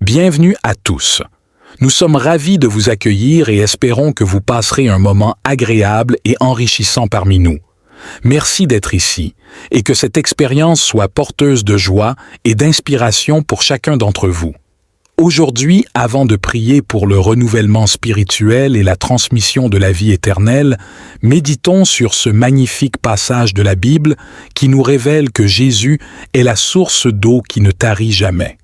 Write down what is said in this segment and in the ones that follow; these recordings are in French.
Bienvenue à tous. Nous sommes ravis de vous accueillir et espérons que vous passerez un moment agréable et enrichissant parmi nous. Merci d'être ici et que cette expérience soit porteuse de joie et d'inspiration pour chacun d'entre vous. Aujourd'hui, avant de prier pour le renouvellement spirituel et la transmission de la vie éternelle, méditons sur ce magnifique passage de la Bible qui nous révèle que Jésus est la source d'eau qui ne tarit jamais.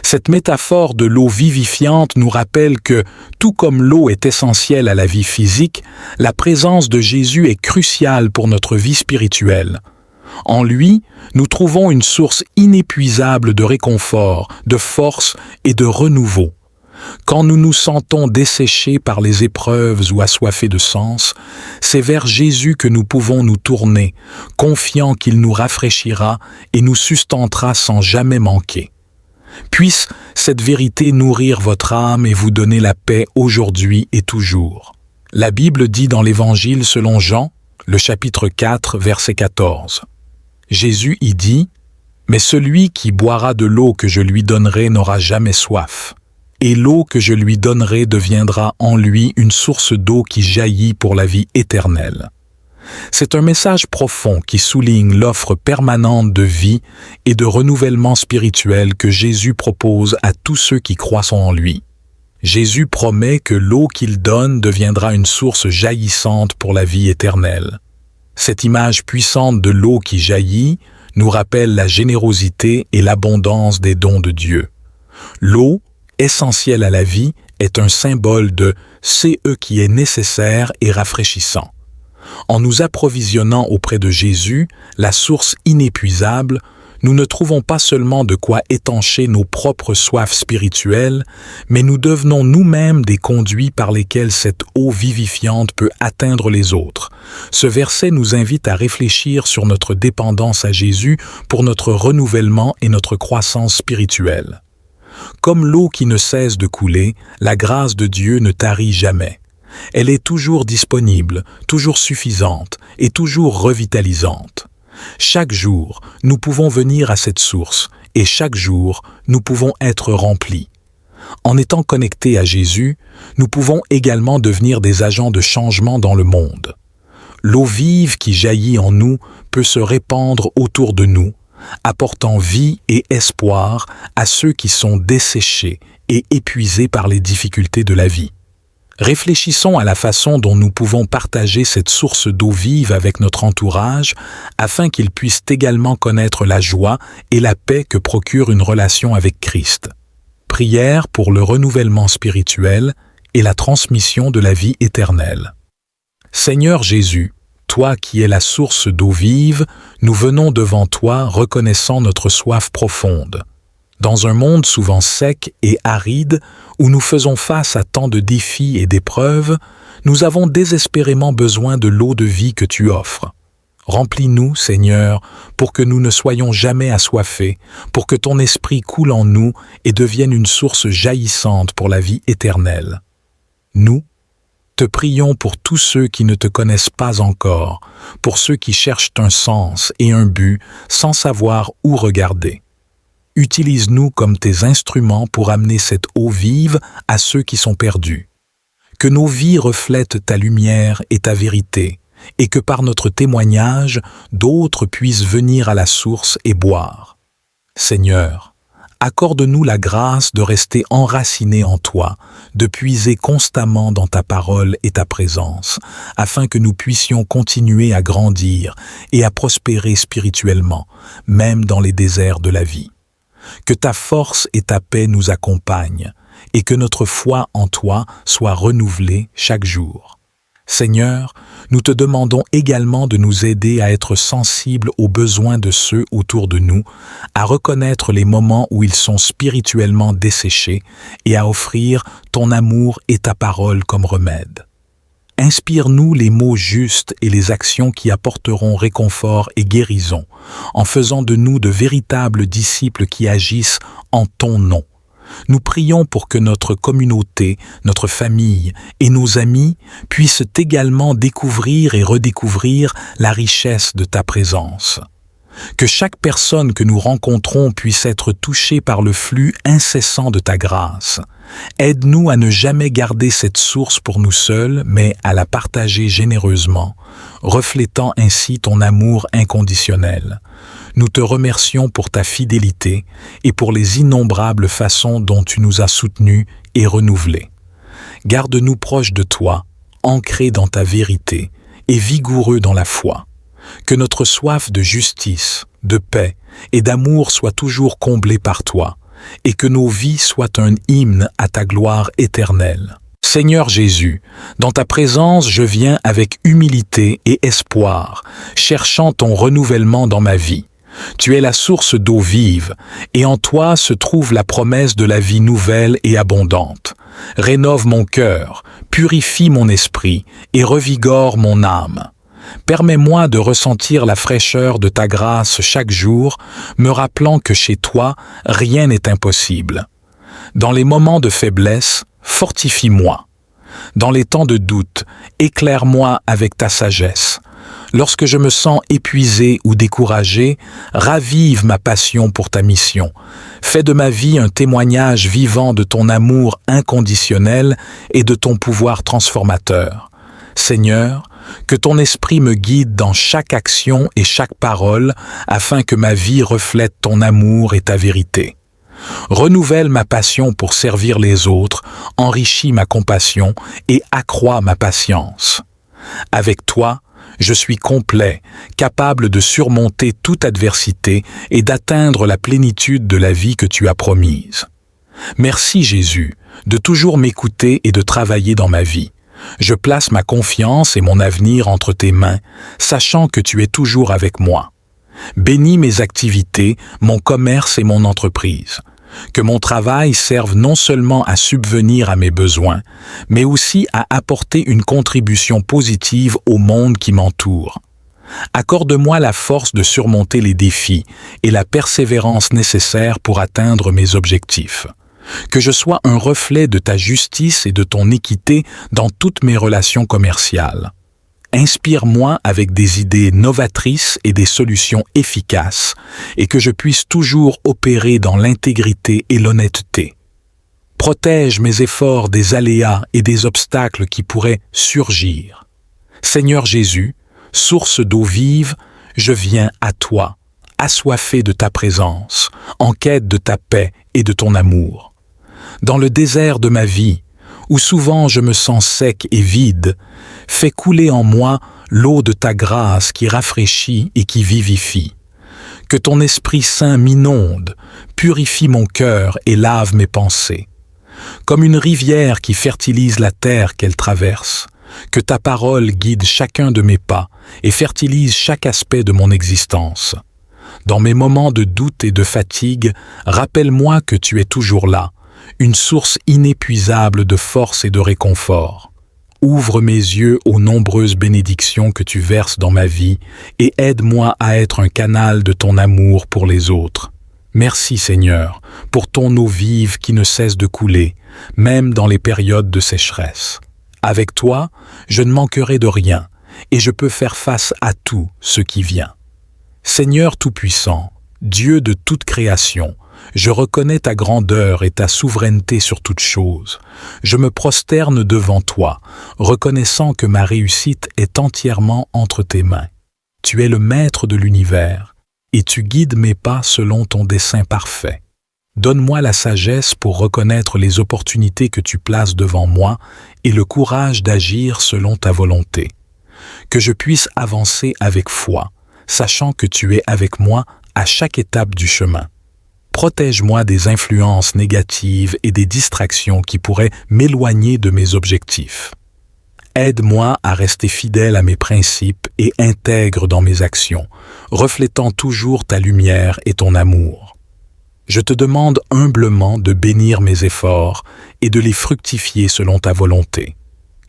Cette métaphore de l'eau vivifiante nous rappelle que, tout comme l'eau est essentielle à la vie physique, la présence de Jésus est cruciale pour notre vie spirituelle. En lui, nous trouvons une source inépuisable de réconfort, de force et de renouveau. Quand nous nous sentons desséchés par les épreuves ou assoiffés de sens, c'est vers Jésus que nous pouvons nous tourner, confiants qu'il nous rafraîchira et nous sustentera sans jamais manquer. Puisse cette vérité nourrir votre âme et vous donner la paix aujourd'hui et toujours. La Bible dit dans l'Évangile selon Jean, le chapitre 4, verset 14. Jésus y dit « Mais celui qui boira de l'eau que je lui donnerai n'aura jamais soif, et l'eau que je lui donnerai deviendra en lui une source d'eau qui jaillit pour la vie éternelle. » C'est un message profond qui souligne l'offre permanente de vie et de renouvellement spirituel que Jésus propose à tous ceux qui croient en lui. Jésus promet que l'eau qu'il donne deviendra une source jaillissante pour la vie éternelle. Cette image puissante de l'eau qui jaillit nous rappelle la générosité et l'abondance des dons de Dieu. L'eau, essentielle à la vie, est un symbole de ce qui est nécessaire et rafraîchissant. En nous approvisionnant auprès de Jésus, la source inépuisable, nous ne trouvons pas seulement de quoi étancher nos propres soifs spirituelles, mais nous devenons nous-mêmes des conduits par lesquels cette eau vivifiante peut atteindre les autres. Ce verset nous invite à réfléchir sur notre dépendance à Jésus pour notre renouvellement et notre croissance spirituelle. Comme l'eau qui ne cesse de couler, la grâce de Dieu ne tarit jamais. Elle est toujours disponible, toujours suffisante et toujours revitalisante. Chaque jour, nous pouvons venir à cette source et chaque jour, nous pouvons être remplis. En étant connectés à Jésus, nous pouvons également devenir des agents de changement dans le monde. L'eau vive qui jaillit en nous peut se répandre autour de nous, apportant vie et espoir à ceux qui sont desséchés et épuisés par les difficultés de la vie. Réfléchissons à la façon dont nous pouvons partager cette source d'eau vive avec notre entourage afin qu'ils puissent également connaître la joie et la paix que procure une relation avec Christ. Prière pour le renouvellement spirituel et la transmission de la vie éternelle. Seigneur Jésus, toi qui es la source d'eau vive, nous venons devant toi reconnaissant notre soif profonde. Dans un monde souvent sec et aride, où nous faisons face à tant de défis et d'épreuves, nous avons désespérément besoin de l'eau de vie que tu offres. Remplis-nous, Seigneur, pour que nous ne soyons jamais assoiffés, pour que ton esprit coule en nous et devienne une source jaillissante pour la vie éternelle. Nous te prions pour tous ceux qui ne te connaissent pas encore, pour ceux qui cherchent un sens et un but sans savoir où regarder. Utilise-nous comme tes instruments pour amener cette eau vive à ceux qui sont perdus. Que nos vies reflètent ta lumière et ta vérité, et que par notre témoignage, d'autres puissent venir à la source et boire. Seigneur, accorde-nous la grâce de rester enracinés en toi, de puiser constamment dans ta parole et ta présence, afin que nous puissions continuer à grandir et à prospérer spirituellement, même dans les déserts de la vie. Que ta force et ta paix nous accompagnent et que notre foi en toi soit renouvelée chaque jour. Seigneur, nous te demandons également de nous aider à être sensibles aux besoins de ceux autour de nous, à reconnaître les moments où ils sont spirituellement desséchés et à offrir ton amour et ta parole comme remède. Inspire-nous les mots justes et les actions qui apporteront réconfort et guérison, en faisant de nous de véritables disciples qui agissent en ton nom. Nous prions pour que notre communauté, notre famille et nos amis puissent également découvrir et redécouvrir la richesse de ta présence. Que chaque personne que nous rencontrons puisse être touchée par le flux incessant de ta grâce. Aide-nous à ne jamais garder cette source pour nous seuls, mais à la partager généreusement, reflétant ainsi ton amour inconditionnel. Nous te remercions pour ta fidélité et pour les innombrables façons dont tu nous as soutenus et renouvelés. Garde-nous proches de toi, ancrés dans ta vérité et vigoureux dans la foi. Que notre soif de justice, de paix et d'amour soit toujours comblée par toi, et que nos vies soient un hymne à ta gloire éternelle. Seigneur Jésus, dans ta présence je viens avec humilité et espoir, cherchant ton renouvellement dans ma vie. Tu es la source d'eau vive, et en toi se trouve la promesse de la vie nouvelle et abondante. Rénove mon cœur, purifie mon esprit et revigore mon âme. Permets-moi de ressentir la fraîcheur de ta grâce chaque jour, me rappelant que chez toi, rien n'est impossible. Dans les moments de faiblesse, fortifie-moi. Dans les temps de doute, éclaire-moi avec ta sagesse. Lorsque je me sens épuisé ou découragé, ravive ma passion pour ta mission. Fais de ma vie un témoignage vivant de ton amour inconditionnel et de ton pouvoir transformateur. Seigneur, que ton esprit me guide dans chaque action et chaque parole afin que ma vie reflète ton amour et ta vérité. Renouvelle ma passion pour servir les autres, enrichis ma compassion et accrois ma patience. Avec toi, je suis complet, capable de surmonter toute adversité et d'atteindre la plénitude de la vie que tu as promise. Merci Jésus, de toujours m'écouter et de travailler dans ma vie. Je place ma confiance et mon avenir entre tes mains, sachant que tu es toujours avec moi. Bénis mes activités, mon commerce et mon entreprise. Que mon travail serve non seulement à subvenir à mes besoins, mais aussi à apporter une contribution positive au monde qui m'entoure. Accorde-moi la force de surmonter les défis et la persévérance nécessaire pour atteindre mes objectifs. Que je sois un reflet de ta justice et de ton équité dans toutes mes relations commerciales. Inspire-moi avec des idées novatrices et des solutions efficaces, et que je puisse toujours opérer dans l'intégrité et l'honnêteté. Protège mes efforts des aléas et des obstacles qui pourraient surgir. Seigneur Jésus, source d'eau vive, je viens à toi, assoiffé de ta présence, en quête de ta paix et de ton amour. Dans le désert de ma vie, où souvent je me sens sec et vide, fais couler en moi l'eau de ta grâce qui rafraîchit et qui vivifie. Que ton Esprit Saint m'inonde, purifie mon cœur et lave mes pensées. Comme une rivière qui fertilise la terre qu'elle traverse, que ta parole guide chacun de mes pas et fertilise chaque aspect de mon existence. Dans mes moments de doute et de fatigue, rappelle-moi que tu es toujours là, une source inépuisable de force et de réconfort. Ouvre mes yeux aux nombreuses bénédictions que tu verses dans ma vie et aide-moi à être un canal de ton amour pour les autres. Merci Seigneur, pour ton eau vive qui ne cesse de couler, même dans les périodes de sécheresse. Avec toi, je ne manquerai de rien et je peux faire face à tout ce qui vient. Seigneur Tout-Puissant, Dieu de toute création, je reconnais ta grandeur et ta souveraineté sur toute chose. Je me prosterne devant toi, reconnaissant que ma réussite est entièrement entre tes mains. Tu es le maître de l'univers, et tu guides mes pas selon ton dessein parfait. Donne-moi la sagesse pour reconnaître les opportunités que tu places devant moi et le courage d'agir selon ta volonté. Que je puisse avancer avec foi, sachant que tu es avec moi à chaque étape du chemin. Protège-moi des influences négatives et des distractions qui pourraient m'éloigner de mes objectifs. Aide-moi à rester fidèle à mes principes et intègre dans mes actions, reflétant toujours ta lumière et ton amour. Je te demande humblement de bénir mes efforts et de les fructifier selon ta volonté.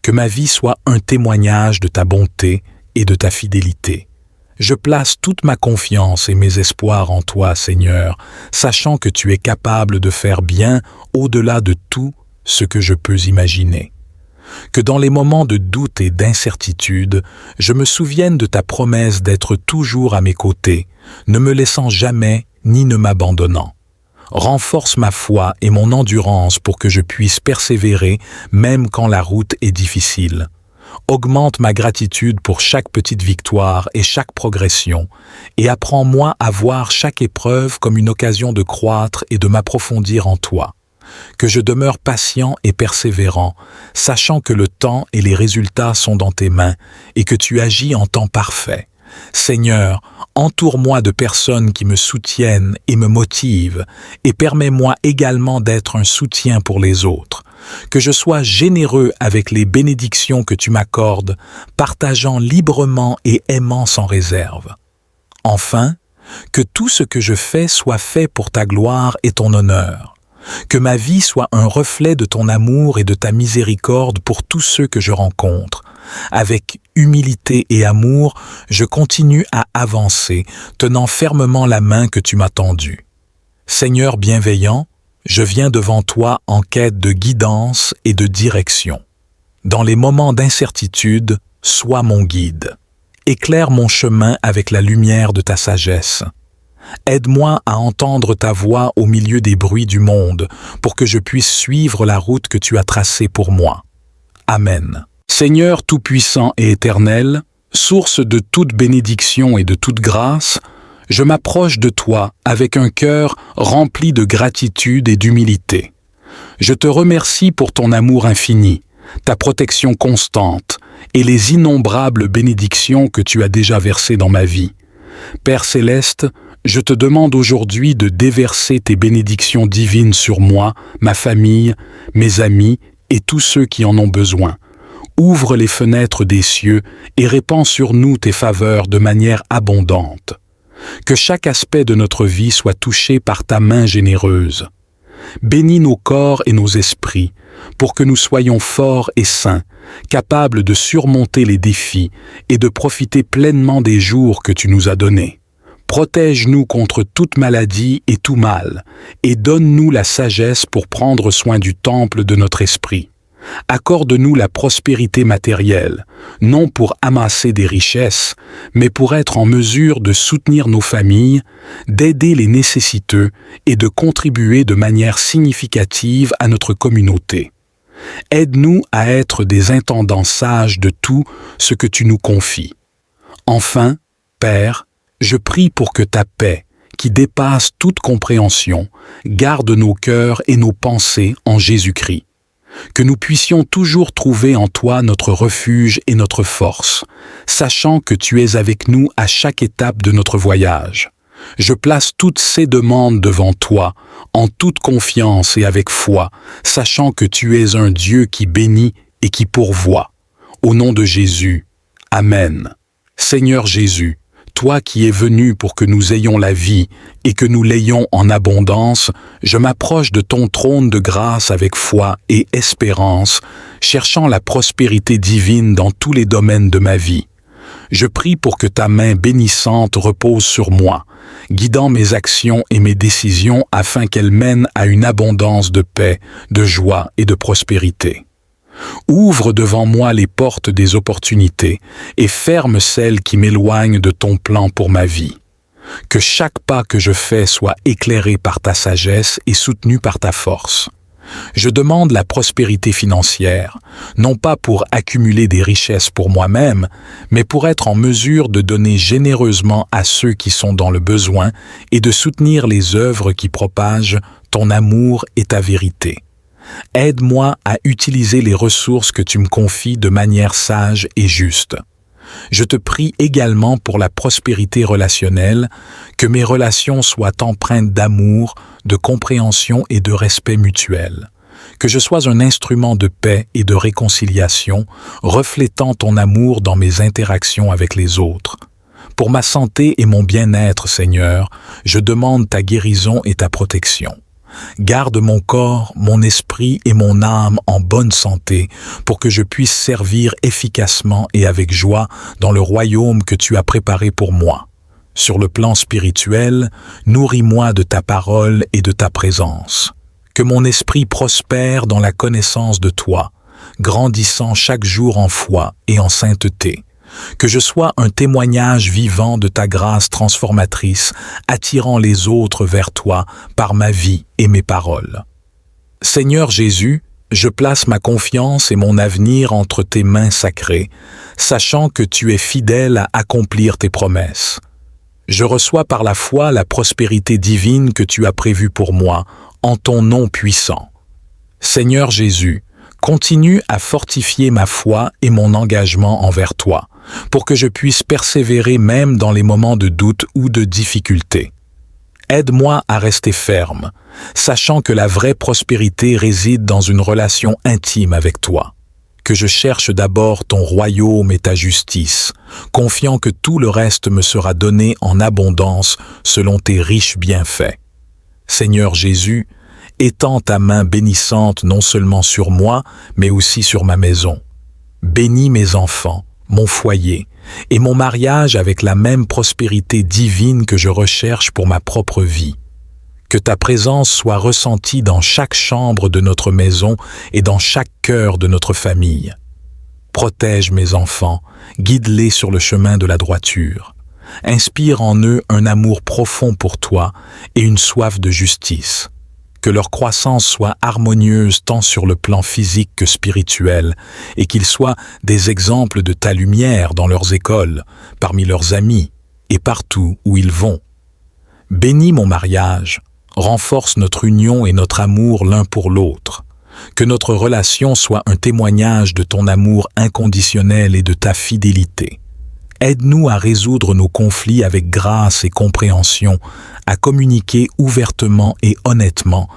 Que ma vie soit un témoignage de ta bonté et de ta fidélité. Je place toute ma confiance et mes espoirs en toi, Seigneur, sachant que tu es capable de faire bien au-delà de tout ce que je peux imaginer. Que dans les moments de doute et d'incertitude, je me souvienne de ta promesse d'être toujours à mes côtés, ne me laissant jamais ni ne m'abandonnant. Renforce ma foi et mon endurance pour que je puisse persévérer même quand la route est difficile. Augmente ma gratitude pour chaque petite victoire et chaque progression, et apprends-moi à voir chaque épreuve comme une occasion de croître et de m'approfondir en toi. Que je demeure patient et persévérant, sachant que le temps et les résultats sont dans tes mains et que tu agis en temps parfait. Seigneur, entoure-moi de personnes qui me soutiennent et me motivent, et permets-moi également d'être un soutien pour les autres. Que je sois généreux avec les bénédictions que tu m'accordes, partageant librement et aimant sans réserve. Enfin, que tout ce que je fais soit fait pour ta gloire et ton honneur. Que ma vie soit un reflet de ton amour et de ta miséricorde pour tous ceux que je rencontre. Avec humilité et amour, je continue à avancer, tenant fermement la main que tu m'as tendue. Seigneur bienveillant, je viens devant toi en quête de guidance et de direction. Dans les moments d'incertitude, sois mon guide. Éclaire mon chemin avec la lumière de ta sagesse. Aide-moi à entendre ta voix au milieu des bruits du monde, pour que je puisse suivre la route que tu as tracée pour moi. Amen. Seigneur tout-puissant et éternel, source de toute bénédiction et de toute grâce, je m'approche de toi avec un cœur rempli de gratitude et d'humilité. Je te remercie pour ton amour infini, ta protection constante et les innombrables bénédictions que tu as déjà versées dans ma vie. Père céleste, je te demande aujourd'hui de déverser tes bénédictions divines sur moi, ma famille, mes amis et tous ceux qui en ont besoin. Ouvre les fenêtres des cieux et répands sur nous tes faveurs de manière abondante. Que chaque aspect de notre vie soit touché par ta main généreuse. Bénis nos corps et nos esprits, pour que nous soyons forts et sains, capables de surmonter les défis et de profiter pleinement des jours que tu nous as donnés. Protège-nous contre toute maladie et tout mal, et donne-nous la sagesse pour prendre soin du temple de notre esprit. Accorde-nous la prospérité matérielle, non pour amasser des richesses, mais pour être en mesure de soutenir nos familles, d'aider les nécessiteux et de contribuer de manière significative à notre communauté. Aide-nous à être des intendants sages de tout ce que tu nous confies. Enfin, Père, je prie pour que ta paix, qui dépasse toute compréhension, garde nos cœurs et nos pensées en Jésus-Christ. Que nous puissions toujours trouver en toi notre refuge et notre force, sachant que tu es avec nous à chaque étape de notre voyage. Je place toutes ces demandes devant toi, en toute confiance et avec foi, sachant que tu es un Dieu qui bénit et qui pourvoit. Au nom de Jésus, Amen. Seigneur Jésus, toi qui es venu pour que nous ayons la vie et que nous l'ayons en abondance, je m'approche de ton trône de grâce avec foi et espérance, cherchant la prospérité divine dans tous les domaines de ma vie. Je prie pour que ta main bénissante repose sur moi, guidant mes actions et mes décisions afin qu'elles mènent à une abondance de paix, de joie et de prospérité. Ouvre devant moi les portes des opportunités et ferme celles qui m'éloignent de ton plan pour ma vie. Que chaque pas que je fais soit éclairé par ta sagesse et soutenu par ta force. Je demande la prospérité financière, non pas pour accumuler des richesses pour moi-même, mais pour être en mesure de donner généreusement à ceux qui sont dans le besoin et de soutenir les œuvres qui propagent ton amour et ta vérité. Aide-moi à utiliser les ressources que tu me confies de manière sage et juste. Je te prie également pour la prospérité relationnelle, que mes relations soient empreintes d'amour, de compréhension et de respect mutuel. Que je sois un instrument de paix et de réconciliation, reflétant ton amour dans mes interactions avec les autres. Pour ma santé et mon bien-être, Seigneur, je demande ta guérison et ta protection. Garde mon corps, mon esprit et mon âme en bonne santé pour que je puisse servir efficacement et avec joie dans le royaume que tu as préparé pour moi. Sur le plan spirituel, nourris-moi de ta parole et de ta présence. Que mon esprit prospère dans la connaissance de toi, grandissant chaque jour en foi et en sainteté. que je sois un témoignage vivant de ta grâce transformatrice, attirant les autres vers toi par ma vie et mes paroles. Seigneur Jésus, je place ma confiance et mon avenir entre tes mains sacrées, sachant que tu es fidèle à accomplir tes promesses. Je reçois par la foi la prospérité divine que tu as prévue pour moi, en ton nom puissant. Seigneur Jésus, continue à fortifier ma foi et mon engagement envers toi, pour que je puisse persévérer même dans les moments de doute ou de difficulté. Aide-moi à rester ferme, sachant que la vraie prospérité réside dans une relation intime avec toi, que je cherche d'abord ton royaume et ta justice, confiant que tout le reste me sera donné en abondance selon tes riches bienfaits. Seigneur Jésus, étends ta main bénissante non seulement sur moi, mais aussi sur ma maison. Bénis mes enfants, mon foyer et mon mariage avec la même prospérité divine que je recherche pour ma propre vie. Que ta présence soit ressentie dans chaque chambre de notre maison et dans chaque cœur de notre famille. Protège mes enfants, guide-les sur le chemin de la droiture. Inspire en eux un amour profond pour toi et une soif de justice. Que leur croissance soit harmonieuse tant sur le plan physique que spirituel, et qu'ils soient des exemples de ta lumière dans leurs écoles, parmi leurs amis, et partout où ils vont. Bénis mon mariage, renforce notre union et notre amour l'un pour l'autre. Que notre relation soit un témoignage de ton amour inconditionnel et de ta fidélité. Aide-nous à résoudre nos conflits avec grâce et compréhension, à communiquer ouvertement et honnêtement,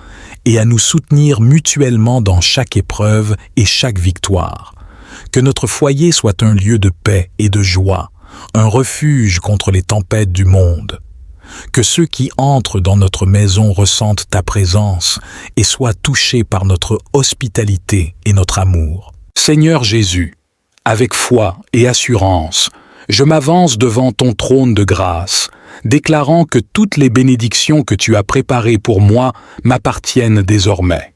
et à nous soutenir mutuellement dans chaque épreuve et chaque victoire. Que notre foyer soit un lieu de paix et de joie, un refuge contre les tempêtes du monde. Que ceux qui entrent dans notre maison ressentent ta présence et soient touchés par notre hospitalité et notre amour. Seigneur Jésus, avec foi et assurance, je m'avance devant ton trône de grâce, déclarant que toutes les bénédictions que tu as préparées pour moi m'appartiennent désormais.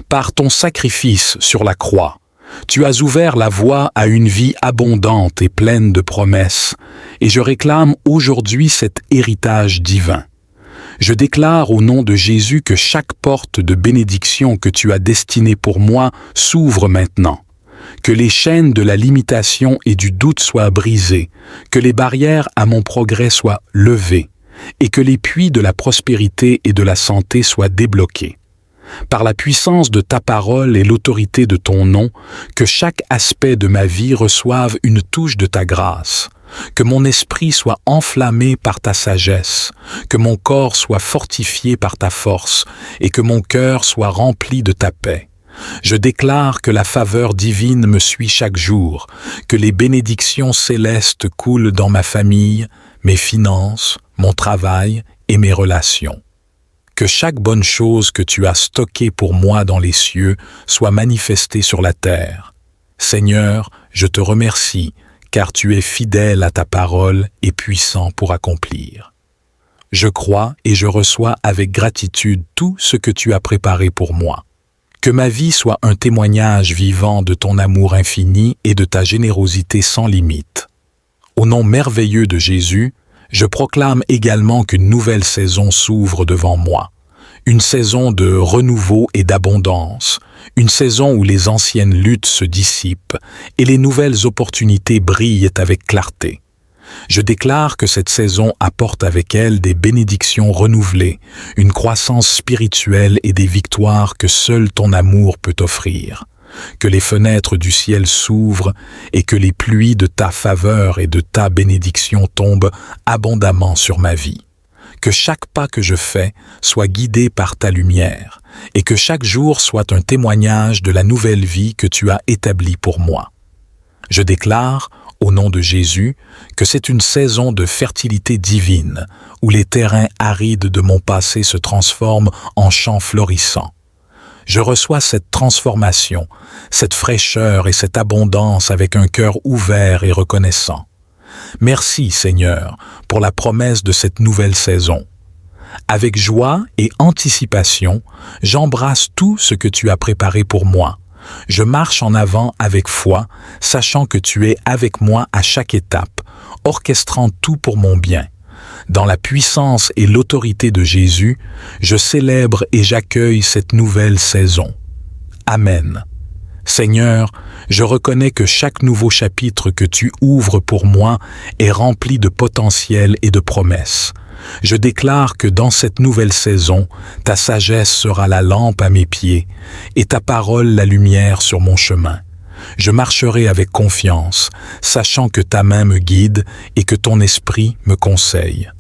Par ton sacrifice sur la croix, tu as ouvert la voie à une vie abondante et pleine de promesses, et je réclame aujourd'hui cet héritage divin. Je déclare au nom de Jésus que chaque porte de bénédiction que tu as destinée pour moi s'ouvre maintenant. Que les chaînes de la limitation et du doute soient brisées, que les barrières à mon progrès soient levées, et que les puits de la prospérité et de la santé soient débloqués. Par la puissance de ta parole et l'autorité de ton nom, que chaque aspect de ma vie reçoive une touche de ta grâce, que mon esprit soit enflammé par ta sagesse, que mon corps soit fortifié par ta force, et que mon cœur soit rempli de ta paix. Je déclare que la faveur divine me suit chaque jour, que les bénédictions célestes coulent dans ma famille, mes finances, mon travail et mes relations. Que chaque bonne chose que tu as stockée pour moi dans les cieux soit manifestée sur la terre. Seigneur, je te remercie, car tu es fidèle à ta parole et puissant pour accomplir. Je crois et je reçois avec gratitude tout ce que tu as préparé pour moi. Que ma vie soit un témoignage vivant de ton amour infini et de ta générosité sans limite. Au nom merveilleux de Jésus, je proclame également qu'une nouvelle saison s'ouvre devant moi. Une saison de renouveau et d'abondance, une saison où les anciennes luttes se dissipent et les nouvelles opportunités brillent avec clarté. Je déclare que cette saison apporte avec elle des bénédictions renouvelées, une croissance spirituelle et des victoires que seul ton amour peut offrir. Que les fenêtres du ciel s'ouvrent et que les pluies de ta faveur et de ta bénédiction tombent abondamment sur ma vie. Que chaque pas que je fais soit guidé par ta lumière et que chaque jour soit un témoignage de la nouvelle vie que tu as établie pour moi. Je déclare, au nom de Jésus, que c'est une saison de fertilité divine, où les terrains arides de mon passé se transforment en champs florissants. Je reçois cette transformation, cette fraîcheur et cette abondance avec un cœur ouvert et reconnaissant. Merci, Seigneur, pour la promesse de cette nouvelle saison. Avec joie et anticipation, j'embrasse tout ce que tu as préparé pour moi, Je marche en avant avec foi, sachant que tu es avec moi à chaque étape, orchestrant tout pour mon bien. Dans la puissance et l'autorité de Jésus, je célèbre et j'accueille cette nouvelle saison. Amen. Seigneur, je reconnais que chaque nouveau chapitre que tu ouvres pour moi est rempli de potentiel et de promesses. Je déclare que dans cette nouvelle saison, ta sagesse sera la lampe à mes pieds et ta parole la lumière sur mon chemin. Je marcherai avec confiance, sachant que ta main me guide et que ton esprit me conseille.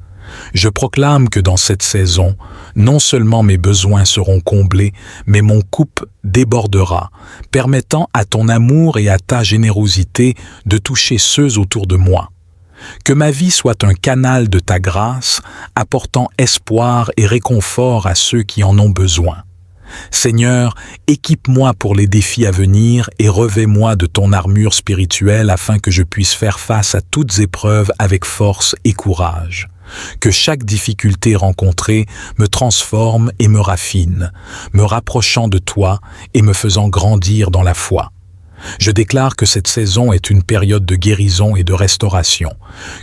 Je proclame que dans cette saison, non seulement mes besoins seront comblés, mais mon coupe débordera, permettant à ton amour et à ta générosité de toucher ceux autour de moi. Que ma vie soit un canal de ta grâce, apportant espoir et réconfort à ceux qui en ont besoin. Seigneur, équipe-moi pour les défis à venir et revêt-moi de ton armure spirituelle afin que je puisse faire face à toutes épreuves avec force et courage. Que chaque difficulté rencontrée me transforme et me raffine, me rapprochant de toi et me faisant grandir dans la foi. Je déclare que cette saison est une période de guérison et de restauration,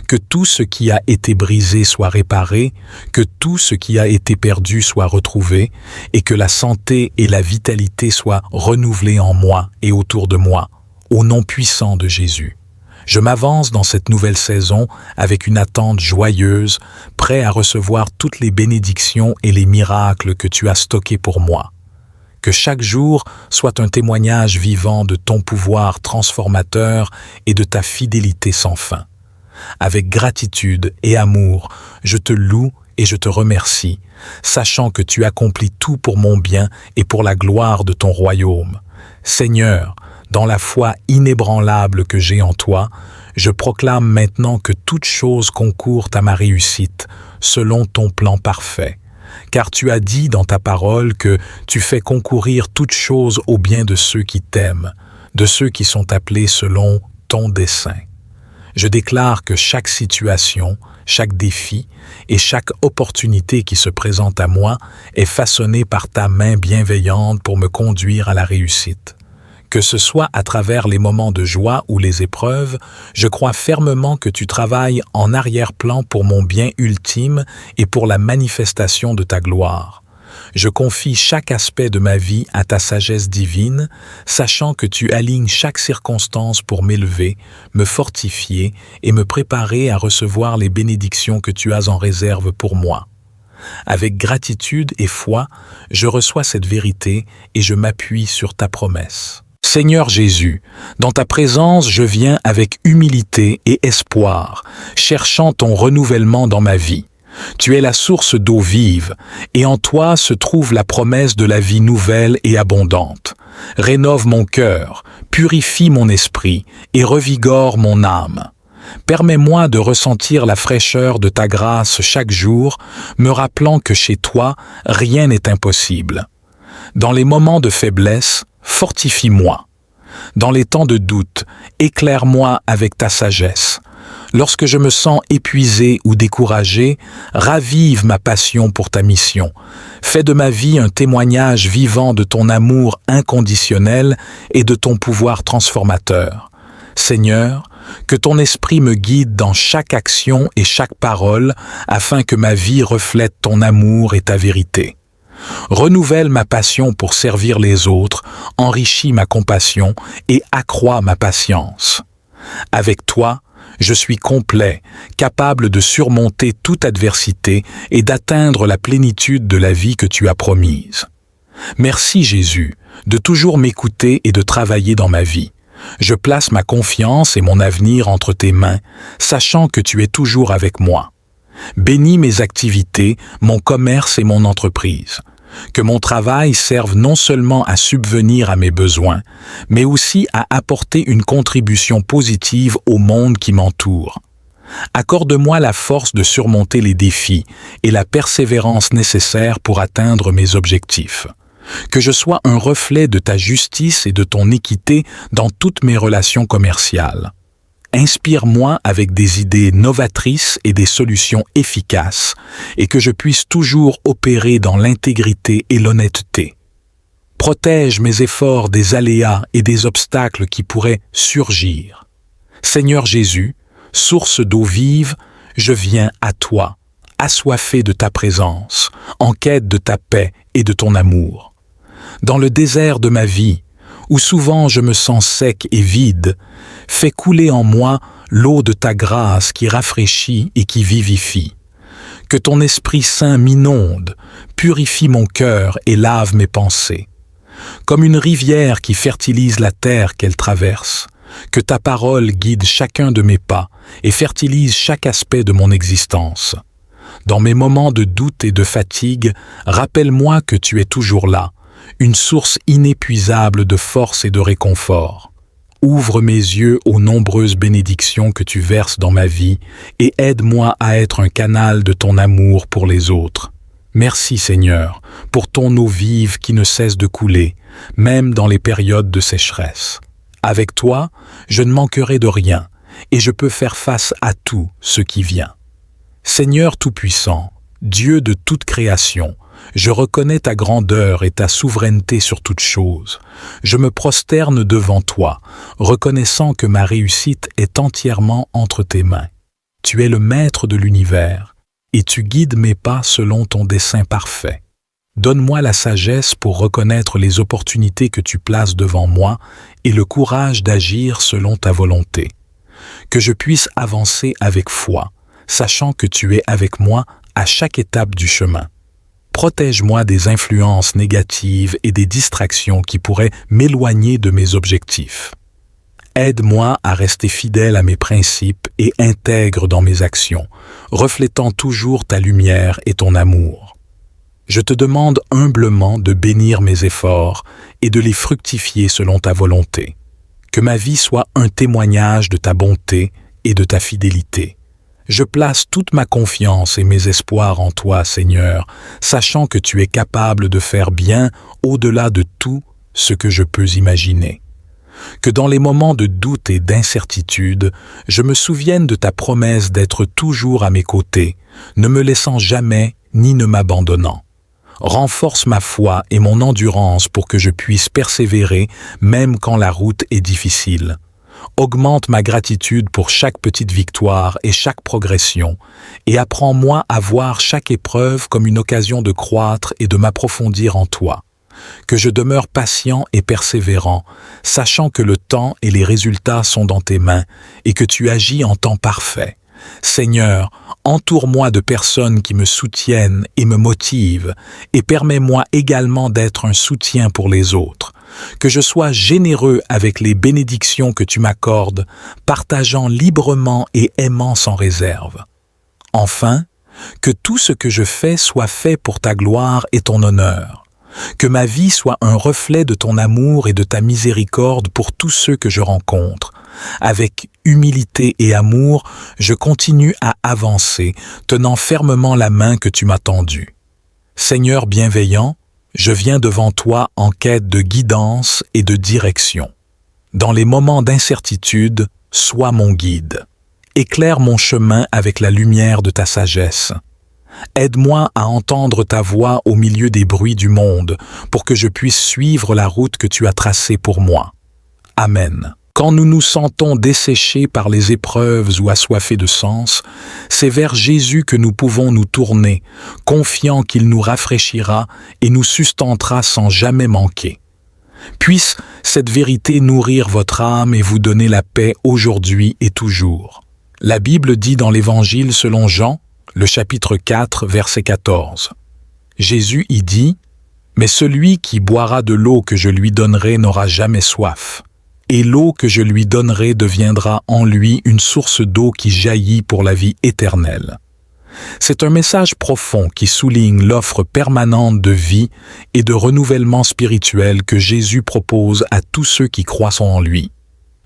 que tout ce qui a été brisé soit réparé, que tout ce qui a été perdu soit retrouvé, et que la santé et la vitalité soient renouvelées en moi et autour de moi, au nom puissant de Jésus. Je m'avance dans cette nouvelle saison avec une attente joyeuse, prêt à recevoir toutes les bénédictions et les miracles que tu as stockés pour moi. Que chaque jour soit un témoignage vivant de ton pouvoir transformateur et de ta fidélité sans fin. Avec gratitude et amour, je te loue et je te remercie, sachant que tu accomplis tout pour mon bien et pour la gloire de ton royaume. Seigneur, dans la foi inébranlable que j'ai en toi, je proclame maintenant que toute chose concourt à ma réussite, selon ton plan parfait. Car tu as dit dans ta parole que tu fais concourir toutes choses au bien de ceux qui t'aiment, de ceux qui sont appelés selon ton dessein. Je déclare que chaque situation, chaque défi et chaque opportunité qui se présente à moi est façonnée par ta main bienveillante pour me conduire à la réussite. Que ce soit à travers les moments de joie ou les épreuves, je crois fermement que tu travailles en arrière-plan pour mon bien ultime et pour la manifestation de ta gloire. Je confie chaque aspect de ma vie à ta sagesse divine, sachant que tu alignes chaque circonstance pour m'élever, me fortifier et me préparer à recevoir les bénédictions que tu as en réserve pour moi. Avec gratitude et foi, je reçois cette vérité et je m'appuie sur ta promesse. Seigneur Jésus, dans ta présence, je viens avec humilité et espoir, cherchant ton renouvellement dans ma vie. Tu es la source d'eau vive, et en toi se trouve la promesse de la vie nouvelle et abondante. Rénove mon cœur, purifie mon esprit et revigore mon âme. Permets-moi de ressentir la fraîcheur de ta grâce chaque jour, me rappelant que chez toi, rien n'est impossible. Dans les moments de faiblesse, fortifie-moi. Dans les temps de doute, éclaire-moi avec ta sagesse. Lorsque je me sens épuisé ou découragé, ravive ma passion pour ta mission. Fais de ma vie un témoignage vivant de ton amour inconditionnel et de ton pouvoir transformateur. Seigneur, que ton esprit me guide dans chaque action et chaque parole afin que ma vie reflète ton amour et ta vérité. Renouvelle ma passion pour servir les autres, enrichis ma compassion et accrois ma patience. Avec toi, je suis complet, capable de surmonter toute adversité et d'atteindre la plénitude de la vie que tu as promise. Merci Jésus, de toujours m'écouter et de travailler dans ma vie. Je place ma confiance et mon avenir entre tes mains, sachant que tu es toujours avec moi. Bénis mes activités, mon commerce et mon entreprise. Que mon travail serve non seulement à subvenir à mes besoins, mais aussi à apporter une contribution positive au monde qui m'entoure. Accorde-moi la force de surmonter les défis et la persévérance nécessaire pour atteindre mes objectifs. Que je sois un reflet de ta justice et de ton équité dans toutes mes relations commerciales. Inspire-moi avec des idées novatrices et des solutions efficaces, et que je puisse toujours opérer dans l'intégrité et l'honnêteté. Protège mes efforts des aléas et des obstacles qui pourraient surgir. Seigneur Jésus, source d'eau vive, je viens à toi, assoiffé de ta présence, en quête de ta paix et de ton amour. Dans le désert de ma vie, où souvent je me sens sec et vide, fais couler en moi l'eau de ta grâce qui rafraîchit et qui vivifie. Que ton Esprit Saint m'inonde, purifie mon cœur et lave mes pensées. Comme une rivière qui fertilise la terre qu'elle traverse, que ta parole guide chacun de mes pas et fertilise chaque aspect de mon existence. Dans mes moments de doute et de fatigue, rappelle-moi que tu es toujours là, une source inépuisable de force et de réconfort. Ouvre mes yeux aux nombreuses bénédictions que tu verses dans ma vie et aide-moi à être un canal de ton amour pour les autres. Merci Seigneur, pour ton eau vive qui ne cesse de couler, même dans les périodes de sécheresse. Avec toi, je ne manquerai de rien et je peux faire face à tout ce qui vient. Seigneur Tout-Puissant, Dieu de toute création, je reconnais ta grandeur et ta souveraineté sur toute chose. Je me prosterne devant toi, reconnaissant que ma réussite est entièrement entre tes mains. Tu es le maître de l'univers, et tu guides mes pas selon ton dessein parfait. Donne-moi la sagesse pour reconnaître les opportunités que tu places devant moi et le courage d'agir selon ta volonté. Que je puisse avancer avec foi, sachant que tu es avec moi à chaque étape du chemin. Protège-moi des influences négatives et des distractions qui pourraient m'éloigner de mes objectifs. Aide-moi à rester fidèle à mes principes et intègre dans mes actions, reflétant toujours ta lumière et ton amour. Je te demande humblement de bénir mes efforts et de les fructifier selon ta volonté. Que ma vie soit un témoignage de ta bonté et de ta fidélité. Je place toute ma confiance et mes espoirs en toi, Seigneur, sachant que tu es capable de faire bien au-delà de tout ce que je peux imaginer. Que dans les moments de doute et d'incertitude, je me souvienne de ta promesse d'être toujours à mes côtés, ne me laissant jamais ni ne m'abandonnant. Renforce ma foi et mon endurance pour que je puisse persévérer même quand la route est difficile. Augmente ma gratitude pour chaque petite victoire et chaque progression, et apprends-moi à voir chaque épreuve comme une occasion de croître et de m'approfondir en toi. Que je demeure patient et persévérant, sachant que le temps et les résultats sont dans tes mains et que tu agis en temps parfait. Seigneur, entoure-moi de personnes qui me soutiennent et me motivent, et permets-moi également d'être un soutien pour les autres. Que je sois généreux avec les bénédictions que tu m'accordes, partageant librement et aimant sans réserve. Enfin, que tout ce que je fais soit fait pour ta gloire et ton honneur. Que ma vie soit un reflet de ton amour et de ta miséricorde pour tous ceux que je rencontre. Avec humilité et amour, je continue à avancer, tenant fermement la main que tu m'as tendue. Seigneur bienveillant, je viens devant toi en quête de guidance et de direction. Dans les moments d'incertitude, sois mon guide. Éclaire mon chemin avec la lumière de ta sagesse. Aide-moi à entendre ta voix au milieu des bruits du monde, pour que je puisse suivre la route que tu as tracée pour moi. Amen. Quand nous nous sentons desséchés par les épreuves ou assoiffés de sens, c'est vers Jésus que nous pouvons nous tourner, confiants qu'il nous rafraîchira et nous sustentera sans jamais manquer. Puisse cette vérité nourrir votre âme et vous donner la paix aujourd'hui et toujours. La Bible dit dans l'Évangile selon Jean, le chapitre 4, verset 14. Jésus y dit « Mais celui qui boira de l'eau que je lui donnerai n'aura jamais soif. Et l'eau que je lui donnerai deviendra en lui une source d'eau qui jaillit pour la vie éternelle. » C'est un message profond qui souligne l'offre permanente de vie et de renouvellement spirituel que Jésus propose à tous ceux qui croient en lui.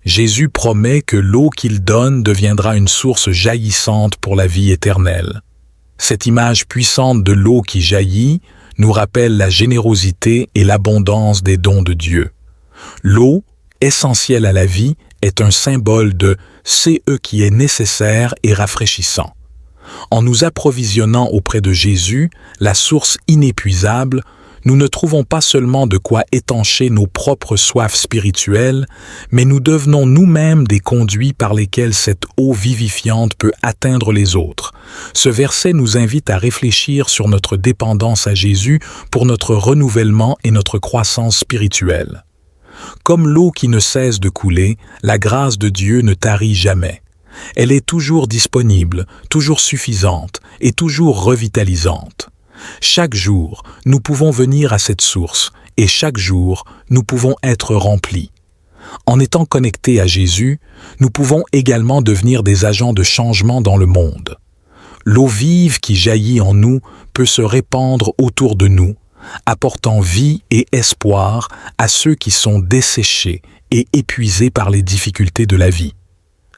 Jésus promet que l'eau qu'il donne deviendra une source jaillissante pour la vie éternelle. Cette image puissante de l'eau qui jaillit nous rappelle la générosité et l'abondance des dons de Dieu. L'eau, essentielle à la vie, est un symbole de ce qui est nécessaire et rafraîchissant. En nous approvisionnant auprès de Jésus, la source inépuisable, nous ne trouvons pas seulement de quoi étancher nos propres soifs spirituelles, mais nous devenons nous-mêmes des conduits par lesquels cette eau vivifiante peut atteindre les autres. Ce verset nous invite à réfléchir sur notre dépendance à Jésus pour notre renouvellement et notre croissance spirituelle. Comme l'eau qui ne cesse de couler, la grâce de Dieu ne tarit jamais. Elle est toujours disponible, toujours suffisante et toujours revitalisante. Chaque jour, nous pouvons venir à cette source et chaque jour, nous pouvons être remplis. En étant connectés à Jésus, nous pouvons également devenir des agents de changement dans le monde. L'eau vive qui jaillit en nous peut se répandre autour de nous, apportant vie et espoir à ceux qui sont desséchés et épuisés par les difficultés de la vie.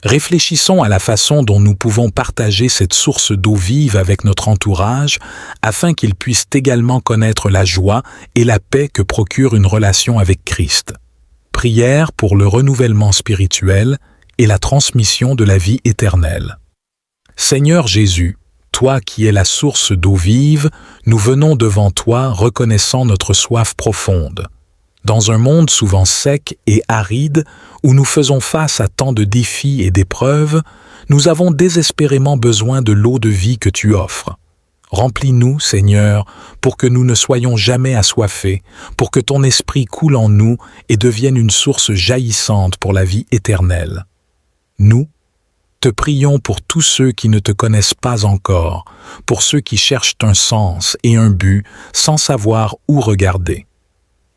Réfléchissons à la façon dont nous pouvons partager cette source d'eau vive avec notre entourage afin qu'ils puissent également connaître la joie et la paix que procure une relation avec Christ. Prière pour le renouvellement spirituel et la transmission de la vie éternelle. Seigneur Jésus, toi qui es la source d'eau vive, nous venons devant toi reconnaissant notre soif profonde. Dans un monde souvent sec et aride, où nous faisons face à tant de défis et d'épreuves, nous avons désespérément besoin de l'eau de vie que tu offres. Remplis-nous, Seigneur, pour que nous ne soyons jamais assoiffés, pour que ton esprit coule en nous et devienne une source jaillissante pour la vie éternelle. Nous te prions pour tous ceux qui ne te connaissent pas encore, pour ceux qui cherchent un sens et un but sans savoir où regarder.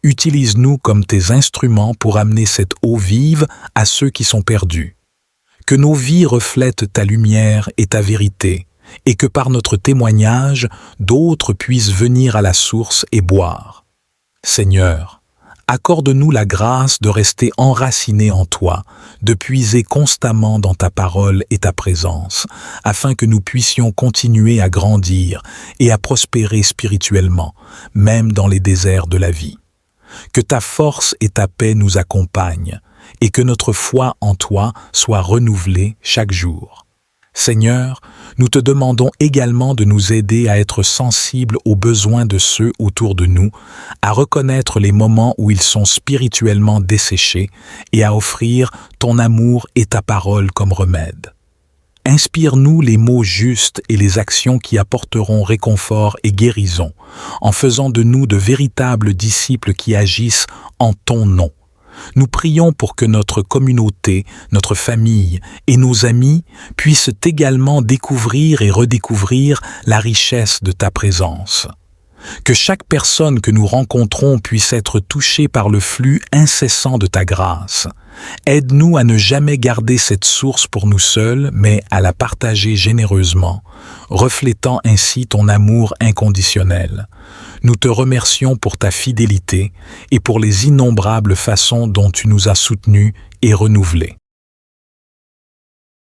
Utilise-nous comme tes instruments pour amener cette eau vive à ceux qui sont perdus. Que nos vies reflètent ta lumière et ta vérité, et que par notre témoignage, d'autres puissent venir à la source et boire. Seigneur, accorde-nous la grâce de rester enracinés en toi, de puiser constamment dans ta parole et ta présence, afin que nous puissions continuer à grandir et à prospérer spirituellement, même dans les déserts de la vie. Que ta force et ta paix nous accompagnent, et que notre foi en toi soit renouvelée chaque jour. Seigneur, nous te demandons également de nous aider à être sensibles aux besoins de ceux autour de nous, à reconnaître les moments où ils sont spirituellement desséchés et à offrir ton amour et ta parole comme remède. Inspire-nous les mots justes et les actions qui apporteront réconfort et guérison, en faisant de nous de véritables disciples qui agissent en ton nom. Nous prions pour que notre communauté, notre famille et nos amis puissent également découvrir et redécouvrir la richesse de ta présence. Que chaque personne que nous rencontrons puisse être touchée par le flux incessant de ta grâce. Aide-nous à ne jamais garder cette source pour nous seuls, mais à la partager généreusement, reflétant ainsi ton amour inconditionnel. Nous te remercions pour ta fidélité et pour les innombrables façons dont tu nous as soutenus et renouvelés.